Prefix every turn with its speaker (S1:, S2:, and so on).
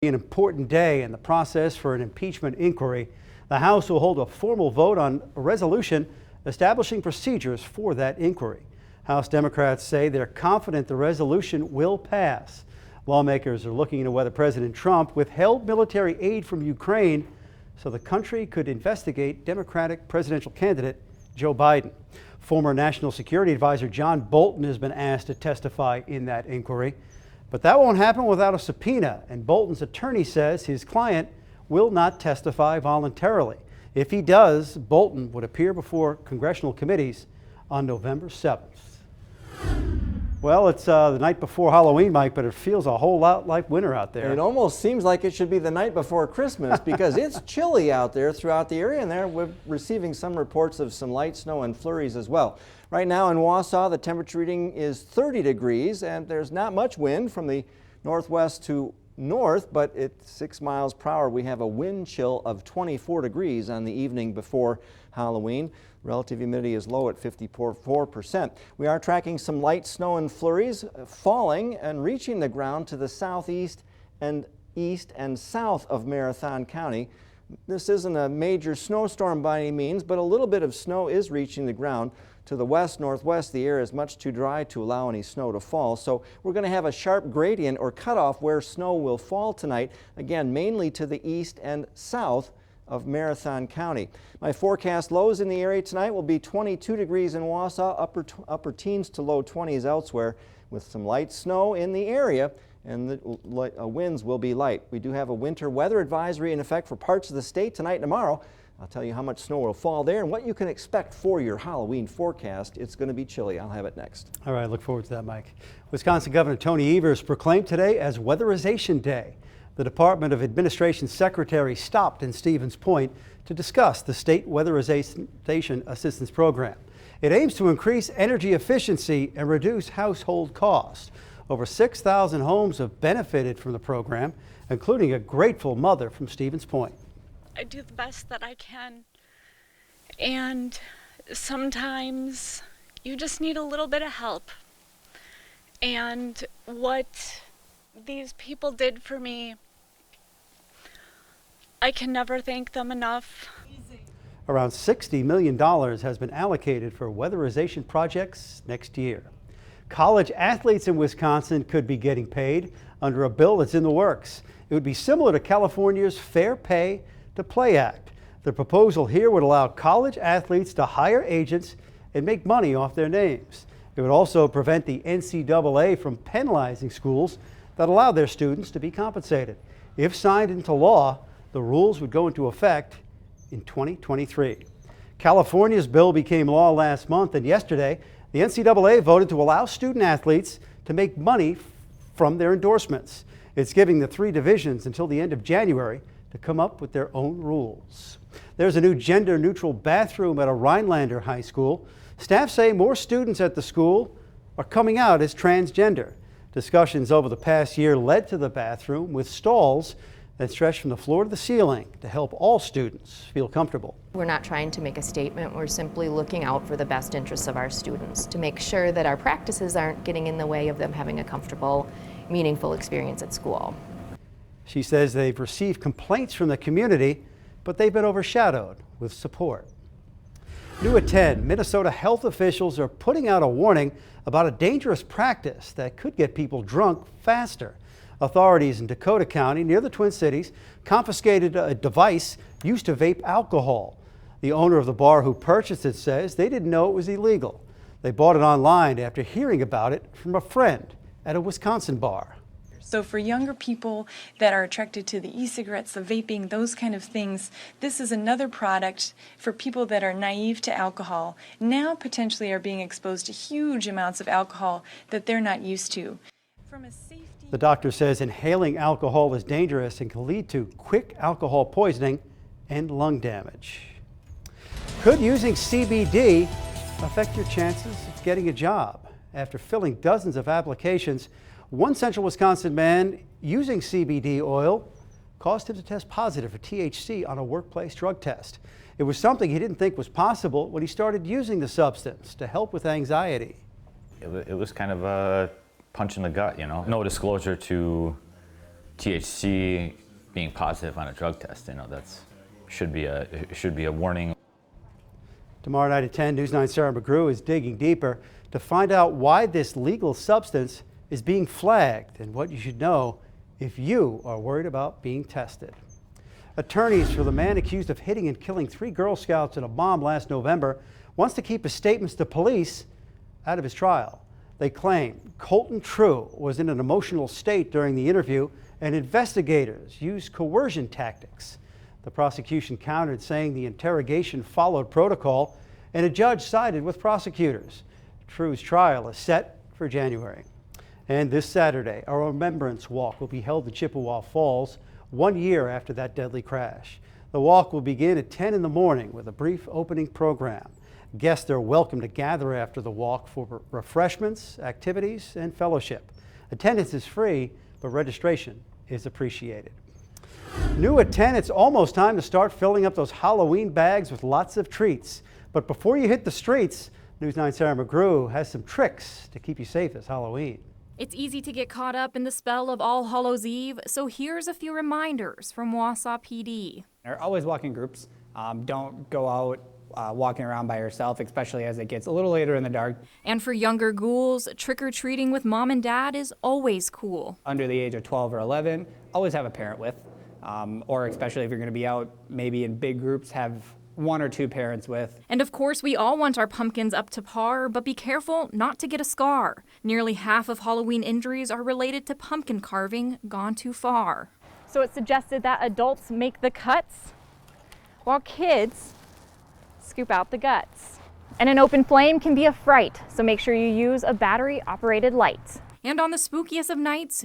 S1: An important day in the process for an impeachment inquiry. The House will hold a formal vote on a resolution establishing procedures for that inquiry. House Democrats say they're confident the resolution will pass. Lawmakers are looking into whether President Trump withheld military aid from Ukraine so the country could investigate Democratic presidential candidate Joe Biden. Former National Security Advisor John Bolton has been asked to testify in that inquiry. But that won't happen without a subpoena, and Bolton's attorney says his client will not testify voluntarily. If he does, Bolton would appear before congressional committees on November 7th. Well, it's the night before Halloween, Mike, but it feels a whole lot like winter out there.
S2: It almost seems like it should be the night before Christmas because it's chilly out there throughout the area, and we're receiving some reports of some light snow and flurries as well. Right now in Wausau, the temperature reading is 30 degrees, and there's not much wind from the northwest to north, but at 6 miles per hour, we have a wind chill of 24 degrees on the evening before Halloween. Relative humidity is low at 54%. We are tracking some light snow and flurries falling and reaching the ground to the southeast and east and south of Marathon County. This isn't a major snowstorm by any means, but a little bit of snow is reaching the ground. To the west, northwest, the air is much too dry to allow any snow to fall. So we're going to have a sharp gradient or cutoff where snow will fall tonight, again, mainly to the east and south of Marathon County. My forecast lows in the area tonight will be 22 degrees in Wausau, upper teens to low 20s elsewhere, with some light snow in the area, and the winds will be light. We do have a winter weather advisory in effect for parts of the state tonight and tomorrow. I'll tell you how much snow will fall there and what you can expect for your Halloween forecast. It's going to be chilly. I'll have it next.
S1: All right, look forward to that, Mike. Wisconsin Governor Tony Evers proclaimed today as Weatherization Day. The Department of Administration Secretary stopped in Stevens Point to discuss the State Weatherization Assistance Program. It aims to increase energy efficiency and reduce household costs. Over 6,000 homes have benefited from the program, including a grateful mother from Stevens Point.
S3: I do the best that I can, and sometimes you just need a little bit of help. And what these people did for me, I can never thank them enough.
S1: Around $60 million has been allocated for weatherization projects next year. College athletes in Wisconsin could be getting paid under a bill that's in the works. It would be similar to California's Fair Pay to Play Act. The proposal here would allow college athletes to hire agents and make money off their names. It would also prevent the NCAA from penalizing schools that allow their students to be compensated. If signed into law, the rules would go into effect in 2023. California's bill became law last month, and yesterday the NCAA voted to allow student athletes to make money from their endorsements. It's giving the 3 divisions until the end of January to come up with their own rules. There's a new gender-neutral bathroom at a Rhinelander high school. Staff say more students at the school are coming out as transgender. Discussions over the past year led to the bathroom with stalls that stretch from the floor to the ceiling to help all students feel comfortable.
S4: We're not trying to make a statement, we're simply looking out for the best interests of our students to make sure that our practices aren't getting in the way of them having a comfortable, meaningful experience at school.
S1: She says they've received complaints from the community, but they've been overshadowed with support. New at 10, Minnesota health officials are putting out a warning about a dangerous practice that could get people drunk faster. Authorities in Dakota County, near the Twin Cities, confiscated a device used to vape alcohol. The owner of the bar who purchased it says they didn't know it was illegal. They bought it online after hearing about it from a friend at a Wisconsin bar.
S5: So for younger people that are attracted to the e-cigarettes, the vaping, those kind of things, this is another product for people that are naive to alcohol, now potentially are being exposed to huge amounts of alcohol that they're not used to.
S1: The doctor says inhaling alcohol is dangerous and can lead to quick alcohol poisoning and lung damage. Could using CBD affect your chances of getting a job? After filling dozens of applications, one central Wisconsin man using CBD oil caused him to test positive for THC on a workplace drug test. It was something he didn't think was possible when he started using the substance to help with
S6: THC being positive on a drug test. That's should be a warning.
S1: Tomorrow night at 10, News 9's Sarah McGrew is digging deeper to find out why this legal substance is being flagged and what you should know if you are worried about being tested. Attorneys for the man accused of hitting and killing 3 Girl Scouts in a bomb last November wants to keep his statements to police out of his trial. They claim Colton True was in an emotional state during the interview and investigators used coercion tactics. The prosecution countered, saying the interrogation followed protocol, and a judge sided with prosecutors. True's trial is set for January. And this Saturday, a remembrance walk will be held in Chippewa Falls 1 year after that deadly crash. The walk will begin at 10 in the morning with a brief opening program. Guests are welcome to gather after the walk for refreshments, activities, and fellowship. Attendance is free, but registration is appreciated. New at 10, it's almost time to start filling up those Halloween bags with lots of treats. But before you hit the streets, News 9's Sarah McGrew has some tricks to keep you safe this Halloween.
S7: It's easy to get caught up in the spell of All Hallows Eve, so here's a few reminders from Wausau PD.
S8: Always walk in groups. Don't go out walking around by yourself, especially as it gets a little later in the dark.
S7: And for younger ghouls, trick-or-treating with mom and dad is always cool.
S8: Under the age of 12 or 11, always have a parent with, or especially if you're going to be out maybe in big groups, have 1 or 2 parents with.
S7: And of course, we all want our pumpkins up to par, but be careful not to get a scar. Nearly half of Halloween injuries are related to pumpkin carving gone too far. So it's suggested that adults make the cuts while kids scoop out the guts. And an open flame can be a fright, so make sure you use a battery-operated light. And on the spookiest of nights,